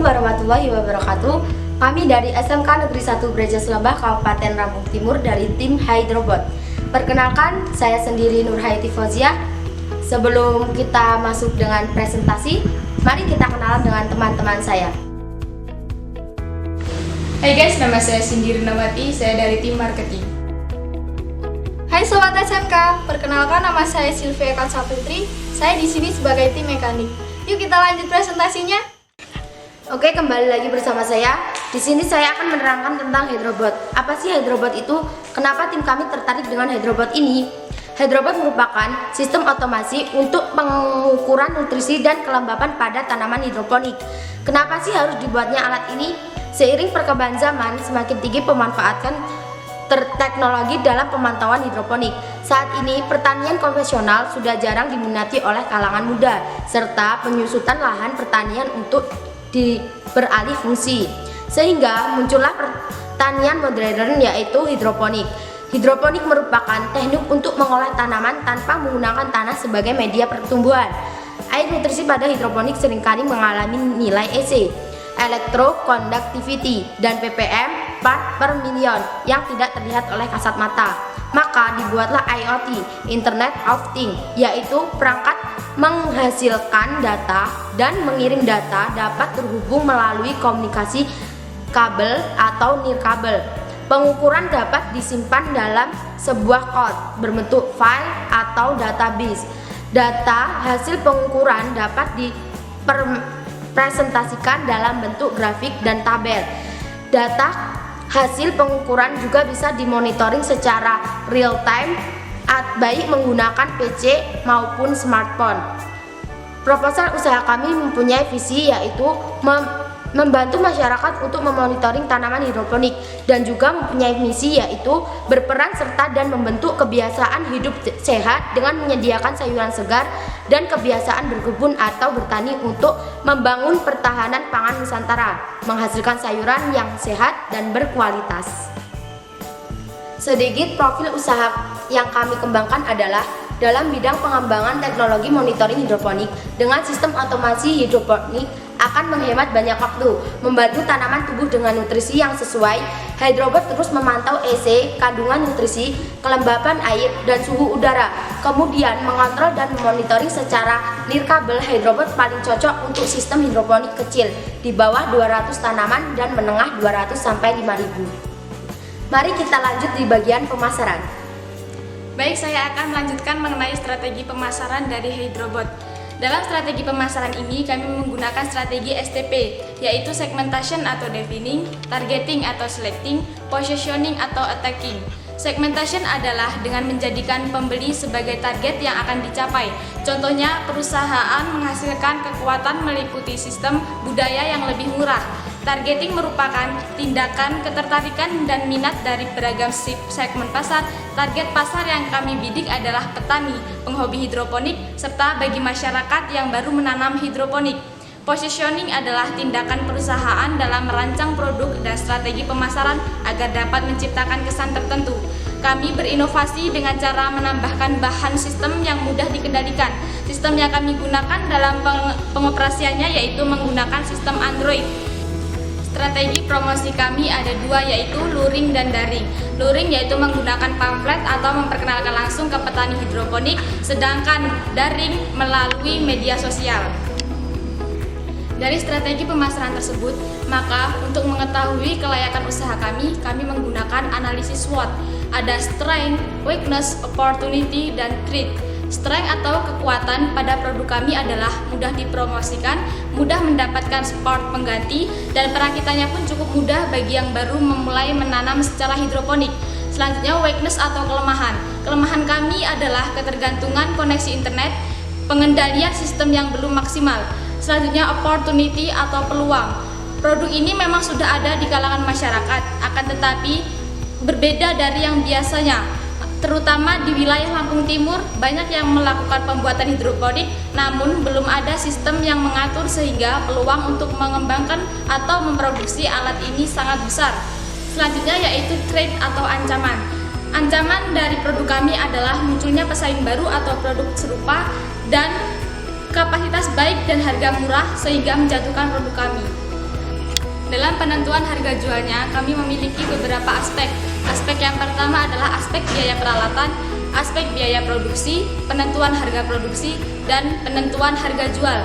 warahmatullahi wabarakatuh. Kami dari SMK Negeri 1 Brejas Lebah, Kabupaten Lampung Timur dari tim Hydrobot. Perkenalkan, saya sendiri Nurhaiti Fauzia. Sebelum kita masuk dengan presentasi, mari kita kenalan dengan teman-teman saya. Hai guys, nama saya Cindy Rinawati, saya dari tim marketing. Hai Sobat SMK, perkenalkan nama saya Sylvia Kansaputri. Saya di sini sebagai tim mekanik. Yuk kita lanjut presentasinya. Oke, kembali lagi bersama saya. Di sini saya akan menerangkan tentang Hydrobot. Apa sih Hydrobot itu? Kenapa tim kami tertarik dengan Hydrobot ini? Hydrobot merupakan sistem otomasi untuk pengukuran nutrisi dan kelembapan pada tanaman hidroponik. Kenapa sih harus dibuatnya alat ini? Seiring perkembangan zaman, semakin tinggi pemanfaatan teknologi dalam pemantauan hidroponik. Saat ini pertanian konvensional sudah jarang diminati oleh kalangan muda, serta penyusutan lahan pertanian untuk beralih fungsi, sehingga muncullah pertanian modern yaitu hidroponik. Hidroponik merupakan teknik untuk mengolah tanaman tanpa menggunakan tanah sebagai media pertumbuhan. Air nutrisi pada hidroponik seringkali mengalami nilai EC, electroconductivity, dan ppm part per million yang tidak terlihat oleh kasat mata. Maka dibuatlah IoT, Internet of Things, yaitu perangkat menghasilkan data dan mengirim data dapat terhubung melalui komunikasi kabel atau nirkabel. Pengukuran dapat disimpan dalam sebuah cloud berbentuk file atau database. Data hasil pengukuran dapat dipresentasikan dalam bentuk grafik dan tabel. Data hasil pengukuran juga bisa dimonitoring secara real time, baik menggunakan PC maupun smartphone. Proposal usaha kami mempunyai visi yaitu membantu masyarakat untuk memonitoring tanaman hidroponik, dan juga mempunyai misi yaitu berperan serta dan membentuk kebiasaan hidup sehat dengan menyediakan sayuran segar dan kebiasaan berkebun atau bertani untuk membangun pertahanan pangan Nusantara, menghasilkan sayuran yang sehat dan berkualitas. Sedikit profil usaha yang kami kembangkan adalah dalam bidang pengembangan teknologi monitoring hidroponik. Dengan sistem otomasi hidroponik akan menghemat banyak waktu, membantu tanaman tumbuh dengan nutrisi yang sesuai. Hydrobot terus memantau EC, kandungan nutrisi, kelembapan air, dan suhu udara. Kemudian mengontrol dan memonitoring secara nirkabel. Hydrobot paling cocok untuk sistem hidroponik kecil di bawah 200 tanaman dan menengah 200 sampai 5.000. Mari kita lanjut di bagian pemasaran. Baik, saya akan melanjutkan mengenai strategi pemasaran dari Hydrobot. Dalam strategi pemasaran ini kami menggunakan strategi STP, yaitu segmentation atau defining, targeting atau selecting, positioning atau attacking. Segmentation adalah dengan menjadikan pembeli sebagai target yang akan dicapai. Contohnya, perusahaan menghasilkan kekuatan meliputi sistem budaya yang lebih murah. Targeting merupakan tindakan ketertarikan dan minat dari beragam segmen pasar. Target pasar yang kami bidik adalah petani, penghobi hidroponik, serta bagi masyarakat yang baru menanam hidroponik. Positioning adalah tindakan perusahaan dalam merancang produk dan strategi pemasaran agar dapat menciptakan kesan tertentu. Kami berinovasi dengan cara menambahkan bahan sistem yang mudah dikendalikan. Sistem yang kami gunakan dalam pengoperasiannya yaitu menggunakan sistem Android. Strategi promosi kami ada dua, yaitu luring dan daring. Luring yaitu menggunakan pamflet atau memperkenalkan langsung ke petani hidroponik, sedangkan daring melalui media sosial. Dari strategi pemasaran tersebut, maka untuk mengetahui kelayakan usaha kami menggunakan analisis SWOT. Ada strength, weakness, opportunity, dan threat. Strength atau kekuatan pada produk kami adalah mudah dipromosikan, mudah mendapatkan support pengganti, dan perakitannya pun cukup mudah bagi yang baru memulai menanam secara hidroponik. Selanjutnya, weakness atau kelemahan. Kelemahan kami adalah ketergantungan koneksi internet, pengendalian sistem yang belum maksimal. Selanjutnya, opportunity atau peluang. Produk ini memang sudah ada di kalangan masyarakat, akan tetapi berbeda dari yang biasanya. Terutama di wilayah Lampung Timur, banyak yang melakukan pembuatan hidroponik, namun belum ada sistem yang mengatur sehingga peluang untuk mengembangkan atau memproduksi alat ini sangat besar. Selanjutnya yaitu threat atau ancaman. Ancaman dari produk kami adalah munculnya pesaing baru atau produk serupa dan kapasitas baik dan harga murah sehingga menjatuhkan produk kami. Dalam penentuan harga jualnya, kami memiliki beberapa aspek. Aspek yang pertama adalah aspek biaya peralatan, aspek biaya produksi, penentuan harga produksi, dan penentuan harga jual.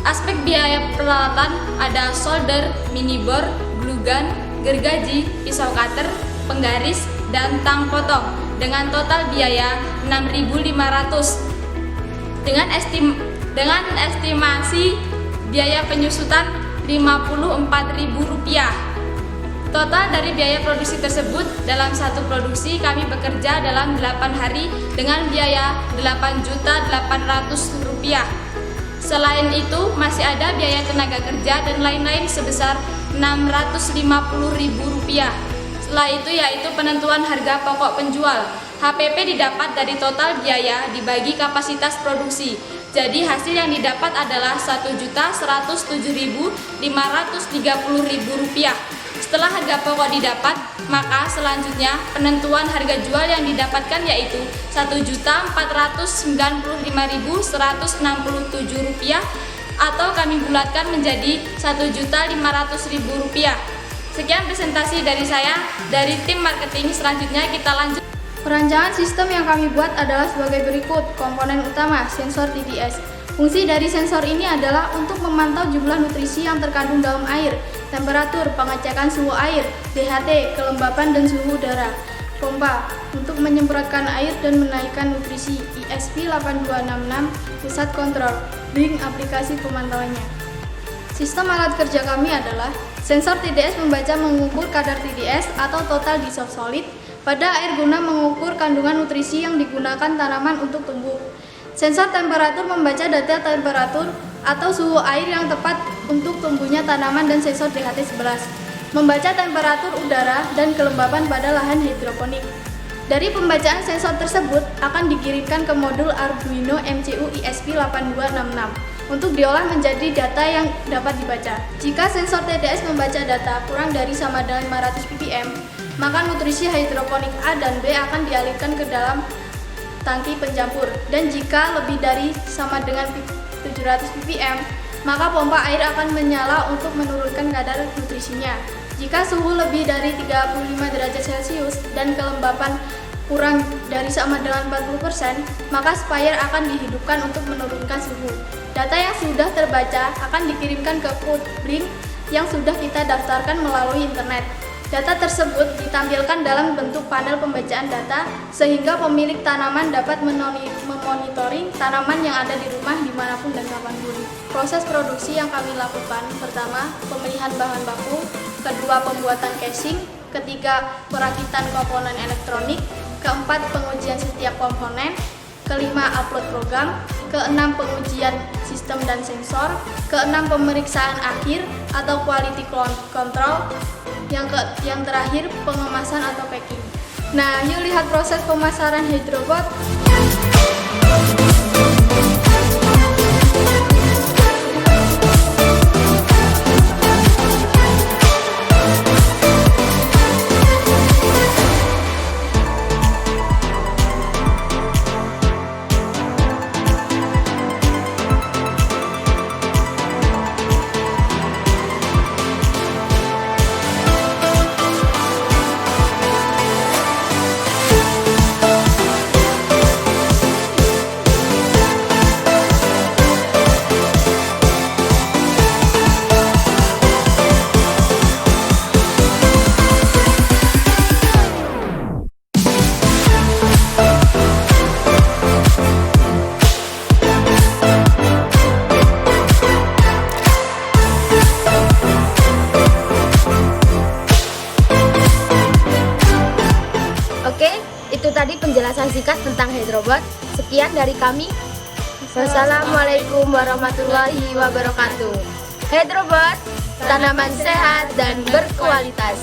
Aspek biaya peralatan ada solder, minibor, glue gun, gergaji, pisau cutter, penggaris, dan tang potong dengan total biaya 6.500 dengan estimasi biaya penyusutan Rp54.000. Total dari biaya produksi tersebut, dalam satu produksi kami bekerja dalam 8 hari dengan biaya Rp8.800.000. Selain itu, masih ada biaya tenaga kerja dan lain-lain sebesar Rp650.000. Setelah itu yaitu penentuan harga pokok penjual. HPP didapat dari total biaya dibagi kapasitas produksi. Jadi hasil yang didapat adalah Rp1.107.530.000. Setelah harga pokok didapat, maka selanjutnya penentuan harga jual yang didapatkan yaitu Rp1.495.167 atau kami bulatkan menjadi Rp1.500.000. Sekian presentasi dari saya, dari tim marketing. Selanjutnya kita lanjut. Perancangan sistem yang kami buat adalah sebagai berikut. Komponen utama, sensor TDS. Fungsi dari sensor ini adalah untuk memantau jumlah nutrisi yang terkandung dalam air, temperatur, pengecekan suhu air, DHT, kelembapan dan suhu udara. Pompa, untuk menyemprotkan air dan menaikkan nutrisi. ESP8266, pusat kontrol. Link aplikasi pemantauannya. Sistem alat kerja kami adalah sensor TDS membaca mengukur kadar TDS atau total dissolved solid pada air guna mengukur kandungan nutrisi yang digunakan tanaman untuk tumbuh. Sensor temperatur membaca data temperatur atau suhu air yang tepat untuk tumbuhnya tanaman dan sensor DHT11 membaca temperatur udara dan kelembapan pada lahan hidroponik. Dari pembacaan sensor tersebut akan dikirimkan ke modul Arduino MCU ESP8266 untuk diolah menjadi data yang dapat dibaca. Jika sensor TDS membaca data kurang dari sama dengan 500 ppm, maka nutrisi hidroponik A dan B akan dialirkan ke dalam tangki pencampur, dan jika lebih dari sama dengan 700 ppm, maka pompa air akan menyala untuk menurunkan kadar nutrisinya. Jika suhu lebih dari 35 derajat Celcius dan kelembapan kurang dari sama dengan 40%, maka sprayer akan dihidupkan untuk menurunkan suhu. Data yang sudah terbaca akan dikirimkan ke code Blink yang sudah kita daftarkan melalui internet. Data tersebut ditampilkan dalam bentuk panel pembacaan data sehingga pemilik tanaman dapat memonitoring tanaman yang ada di rumah dimanapun dan kapanpun. Proses produksi yang kami lakukan: pertama, pemilihan bahan baku, kedua, pembuatan casing, ketiga, perakitan komponen elektronik, keempat, pengujian setiap komponen, kelima, upload program, keenam, pengujian sistem dan sensor, keenam, pemeriksaan akhir atau quality control, yang terakhir, pengemasan atau packing. Nah, yuk lihat proses pemasaran Hydrobot. Oke, itu tadi penjelasan singkat tentang Hydrobot. Sekian dari kami. Wassalamualaikum warahmatullahi wabarakatuh. Hydrobot, tanaman sehat dan berkualitas.